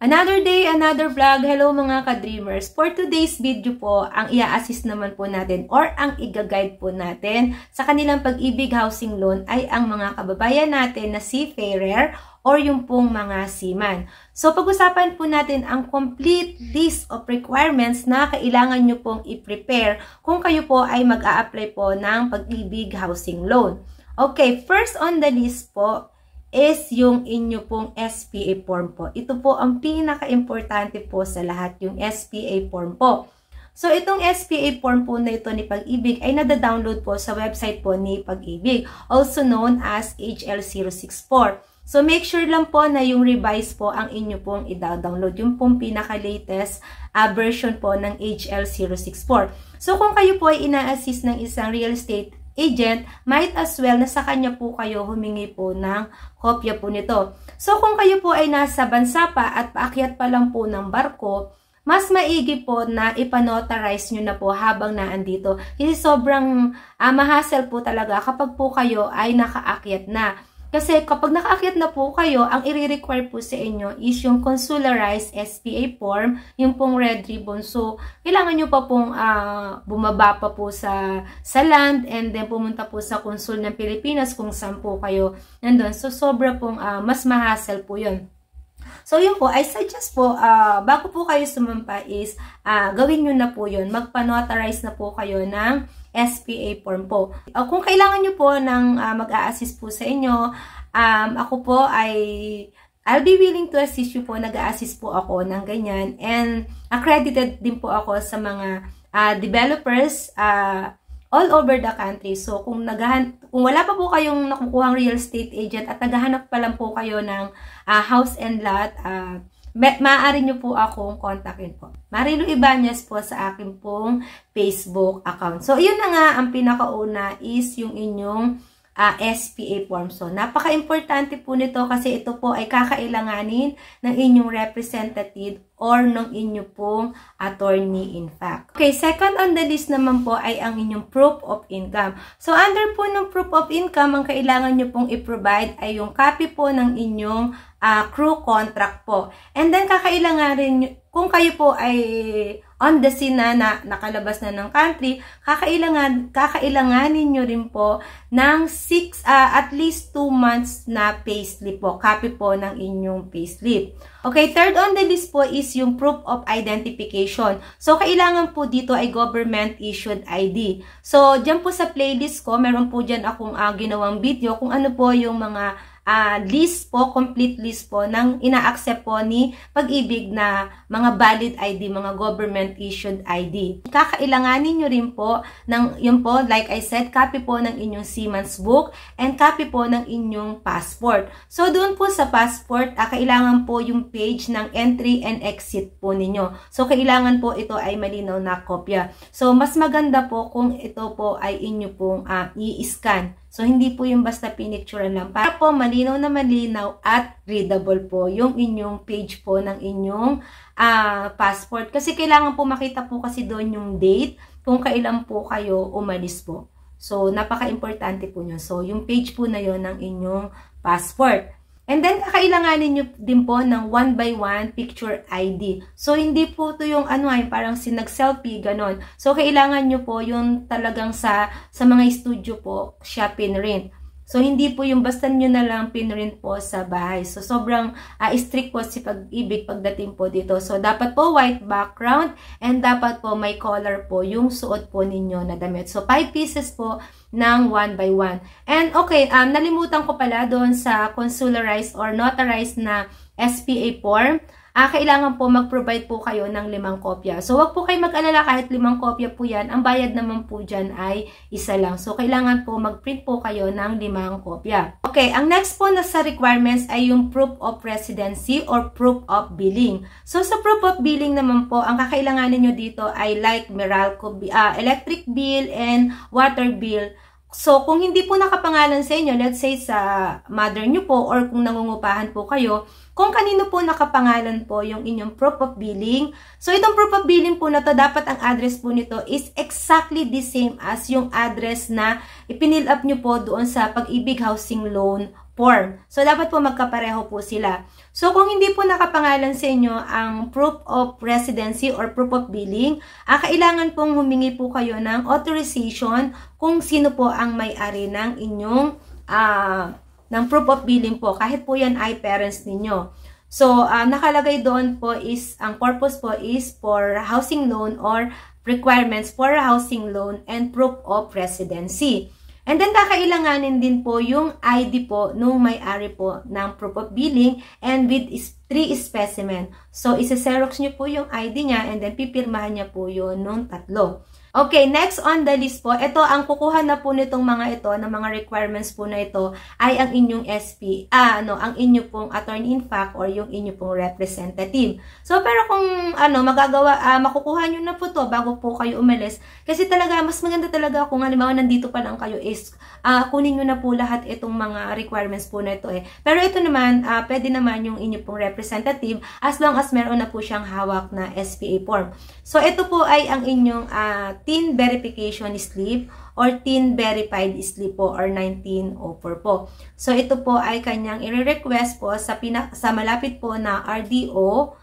Another day, another vlog. Hello mga ka-dreamers. For today's video po, ang i-assist naman po natin or ang i-guide po natin sa kanilang pag-ibig housing loan ay ang mga kababayan natin na seafarer or yung pong mga seaman. So pag-usapan po natin ang complete list of requirements na kailangan nyo pong i-prepare kung kayo po ay mag-a-apply po ng pag-ibig housing loan. Okay, first on the list po is yung inyo pong SPA form po. Ito po ang pinaka-importante po sa lahat, yung SPA form po. So, itong SPA form po na ito ni Pag-ibig ay nada-download po sa website po ni Pag-ibig, also known as HL064. So, make sure lang po na yung revise po ang inyo pong i-download, yung pong pinaka-latest version po ng HL064. So, kung kayo po ay ina-assist ng isang real estate agent, might as well na sa kanya po kayo humingi po ng kopya po nito. So, kung kayo po ay nasa bansa pa at paakyat pa lang po ng barko, mas maigi po na ipanotarize nyo na po habang naandito. Kasi sobrang mahassle po talaga kapag po kayo ay nakaakyat na. Kasi kapag nakaakyat na po kayo, ang i-require po sa inyo is yung consularized SPA form, yung pong red ribbon. So, kailangan nyo pa pong bumaba pa po sa land and then pumunta po sa konsul ng Pilipinas kung saan po kayo nandun. So, sobra pong mas mahassle po yun. So, yun po, I suggest po, bago po kayo sumampa is, gawin nyo na po yun. Magpa-notarize na po kayo ng SPA form po. Kung kailangan nyo po ng mag-a-assist po sa inyo, ako po I'll be willing to assist you po. Nag-a-assist po ako ng ganyan. And accredited din po ako sa mga developers all over the country. So, kung wala pa po kayong nakukuhang real estate agent at naghahanap pa lang po kayo ng house and lot, maaari nyo po akong kontakin po. Marilu Ibanez po sa akin pong Facebook account. So, yun na nga, ang pinakauna is yung inyong SPA form. So, napaka-importante po nito kasi ito po ay kakailanganin ng inyong representative or ng inyo pong attorney in fact. Okay, second on the list naman po ay ang inyong proof of income. So, under po ng proof of income, ang kailangan nyo pong i-provide ay yung copy po ng inyong crew contract po. And then, kakailanganin, kung kayo po ay on the scene na nakalabas na ng country, kakailanganin nyo rin po ng at least 2 months na payslip po. Copy po ng inyong payslip. Okay, third on the list po is yung proof of identification. So, kailangan po dito ay government issued ID. So, dyan po sa playlist ko, meron po dyan akong ginawang video kung ano po yung mga list po, complete list po ng ina-accept po ni Pag-ibig na mga valid ID, mga government issued ID. Kakailanganin nyo rin po ng, yun po, like I said, copy po ng inyong seaman's book and copy po ng inyong passport. So, doon po sa passport, kailangan po yung page ng entry and exit po ninyo. So, kailangan po ito ay malinaw na kopya. So, mas maganda po kung ito po ay inyo pong i-scan. So, hindi po yung basta pinicturean lang. Para po malinaw na malinaw at readable po yung inyong page po ng inyong passport. Kasi kailangan po makita po kasi doon yung date kung kailan po kayo umalis po. So, napaka-importante po nyo. So, yung page po na yon ng inyong passport. And then, kakailanganin nyo din po ng 1x1 picture ID. So, hindi po ito yung parang sinag-selfie, ganon. So, kailangan nyo po yung talagang sa mga studio po, siya pinrint. So, hindi po yung basta nyo na lang pinrint po sa bahay. So, sobrang strict po si Pag-ibig pagdating po dito. So, dapat po white background and dapat po may color po yung suot po ninyo na damit. So, 5 pieces po ng 1x1. And okay, nalimutan ko pala doon sa consularized or notarized na SPA form. Kailangan po mag-provide po kayo ng 5 kopya. So, wag po kayo mag-alala kahit 5 kopya po yan. Ang bayad naman po dyan ay isa lang. So, kailangan po mag-print po kayo ng 5 kopya. Okay, ang next po na sa requirements ay yung proof of residency or proof of billing. So, sa proof of billing naman po, ang kakailanganin nyo dito ay like Meralco, electric bill and water bill. So, kung hindi po nakapangalan sa inyo, let's say sa mother nyo po or kung nangungupahan po kayo, kung kanino po nakapangalan po yung inyong proof of billing. So, itong proof of billing po na to, dapat ang address po nito is exactly the same as yung address na ipinil up nyo po doon sa Pag-ibig housing loan form. So, dapat po magkapareho po sila. So, kung hindi po nakapangalan sa inyo ang proof of residency or proof of billing, kailangan pong humingi po kayo ng authorization kung sino po ang may-ari ng inyong ng proof of billing po. Kahit po yan ay parents ninyo. So, nakalagay doon po is, ang purpose po is for housing loan or requirements for housing loan and proof of residency. And then, kakailanganin din po yung ID po nung may-ari po ng proof of billing and with 3 specimen. So, isa-xerox nyo po yung ID niya and then pipirmahan niya po yun nung 3. Okay, next on the list po, ito ang kukuha na po nitong mga ito, ng mga requirements po na ito, ay ang inyong SP, ang inyo pong attorney-in-fact or yung inyo pong representative. So, pero kung makukuha nyo na po to bago po kayo umalis, kasi talaga, mas maganda talaga kung halimbawa nandito pa lang kayo is, kunin nyo na po lahat itong mga requirements po na ito eh. Pero ito naman, pwede naman yung inyo pong representative as long as meron na po siyang hawak na SPA form. So, ito po ay ang inyong TIN verification slip or TIN verified slip po or 1904 po. So, ito po ay kanyang i-request po sa malapit po na RDO.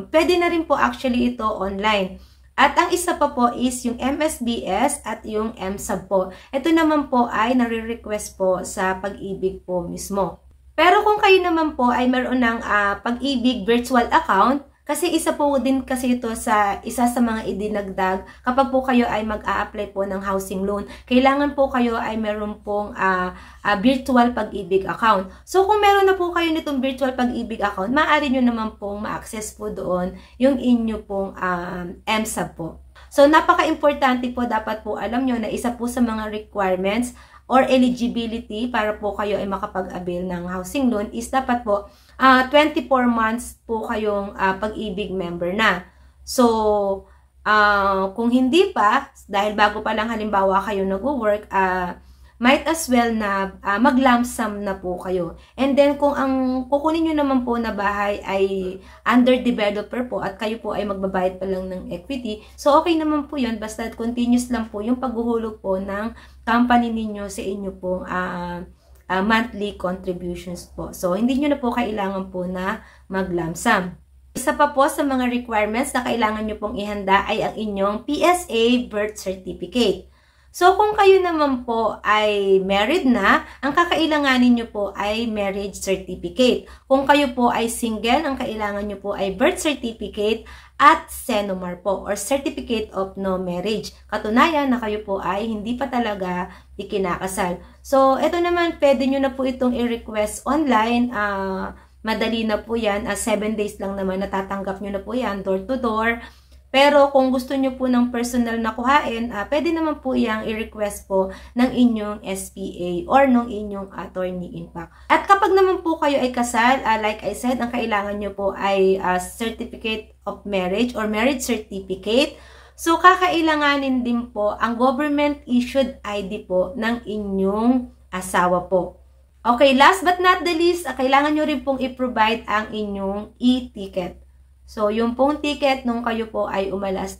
Pwede na rin po actually ito online. At ang isa pa po is yung MSBS at yung MSAB po. Ito naman po ay nare-request po sa Pag-ibig po mismo. Pero kung kayo naman po ay meron ng Pag-ibig virtual account, kasi isa po din kasi ito sa isa sa mga idinagdag kapag po kayo ay mag-a-apply po ng housing loan. Kailangan po kayo ay meron pong virtual Pag-ibig account. So kung meron na po kayo nitong virtual Pag-ibig account, maaari nyo naman pong ma-access po doon yung inyo pong MSAB po. So napaka-importante po, dapat po alam nyo na isa po sa mga requirements or eligibility para po kayo ay makapag-avail ng housing loan is dapat po 24 months po kayong Pag-ibig member na. So, kung hindi pa, dahil bago pa lang halimbawa kayo nag-work, might as well na mag-lump sum na po kayo. And then, kung ang kukunin nyo naman po na bahay ay under developer po at kayo po ay magbabayad pa lang ng equity, so okay naman po yun, basta continuous lang po yung paghuhulog po ng company ninyo sa inyo pong monthly contributions po. So, hindi nyo na po kailangan po na mag-lump sum. Isa pa po sa mga requirements na kailangan nyo pong ihanda ay ang inyong PSA birth certificate. So, kung kayo naman po ay married na, ang kakailanganin nyo po ay marriage certificate. Kung kayo po ay single, ang kailangan nyo po ay birth certificate at CENOMAR po or Certificate of No Marriage. Katunayan na kayo po ay hindi pa talaga ikinakasal. So, ito naman, pwede nyo na po itong i-request online. Madali na po yan. 7 days lang naman natatanggap nyo na po yan, door to door. Pero kung gusto nyo po ng personal na kuhain, pwede naman po yang i-request po ng inyong SPA or ng inyong attorney-in-fact. At kapag naman po kayo ay kasal, like I said, ang kailangan nyo po ay Certificate of Marriage or Marriage Certificate. So, kakailanganin din po ang government-issued ID po ng inyong asawa po. Okay, last but not the least, kailangan nyo rin pong i-provide ang inyong e-ticket. So, yung pong ticket nung kayo po ay umalis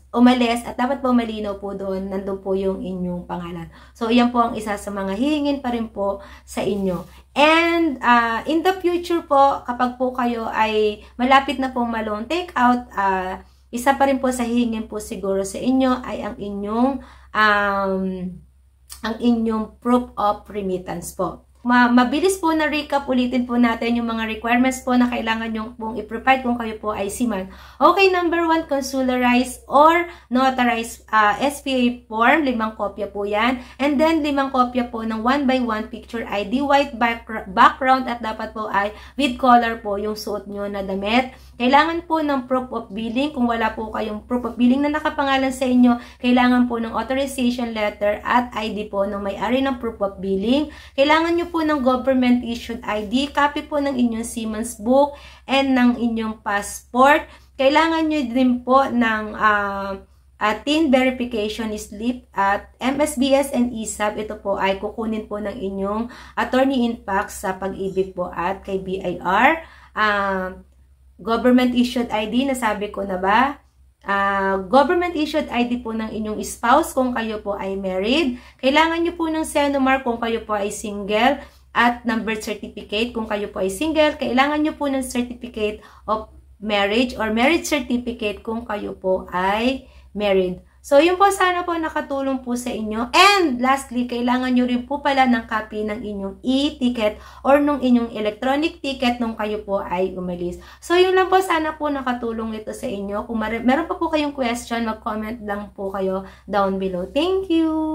at dapat po malinaw po doon, nandun po yung inyong pangalan. So, iyan po ang isa sa mga hihingin pa rin po sa inyo. And, in the future po, kapag po kayo ay malapit na pong ma-loan take out, isa pa rin po sa hihingin po siguro sa inyo ay ang inyong proof of remittance po. Mabilis po na recap, ulitin po natin yung mga requirements po na kailangan nyo pong i-provide kung kayo po ay seaman. Okay, number 1, consularized or notarized SPA form, 5 kopya po yan. And then, 5 kopya po ng 1x1 picture ID, white background at dapat po ay with color po yung suot nyo na damit. Kailangan po ng proof of billing. Kung wala po kayong proof of billing na nakapangalan sa inyo, kailangan po ng authorization letter at ID po ng may-ari ng proof of billing. Kailangan nyo po ng government-issued ID, copy po ng inyong Siemens book, and ng inyong passport. Kailangan nyo din po ng TIN verification slip at MSBS and ESAB. Ito po ay kukunin po ng inyong attorney-in-fact sa Pag-ibig po at kay BIR. Government-issued ID, nasabi ko na ba? Government-issued ID po ng inyong spouse kung kayo po ay married. Kailangan nyo po ng CENOMAR kung kayo po ay single. at ng birth certificate. Kung kayo po ay single, kailangan nyo po ng certificate of marriage or marriage certificate kung kayo po ay married. So, yun po, sana po nakatulong po sa inyo. And lastly, kailangan nyo rin po pala ng copy ng inyong e-ticket or nung inyong electronic ticket nung kayo po ay umalis. So, yun lang po, sana po nakatulong ito sa inyo. Kung meron pa po kayong question, mag-comment lang po kayo down below. Thank you!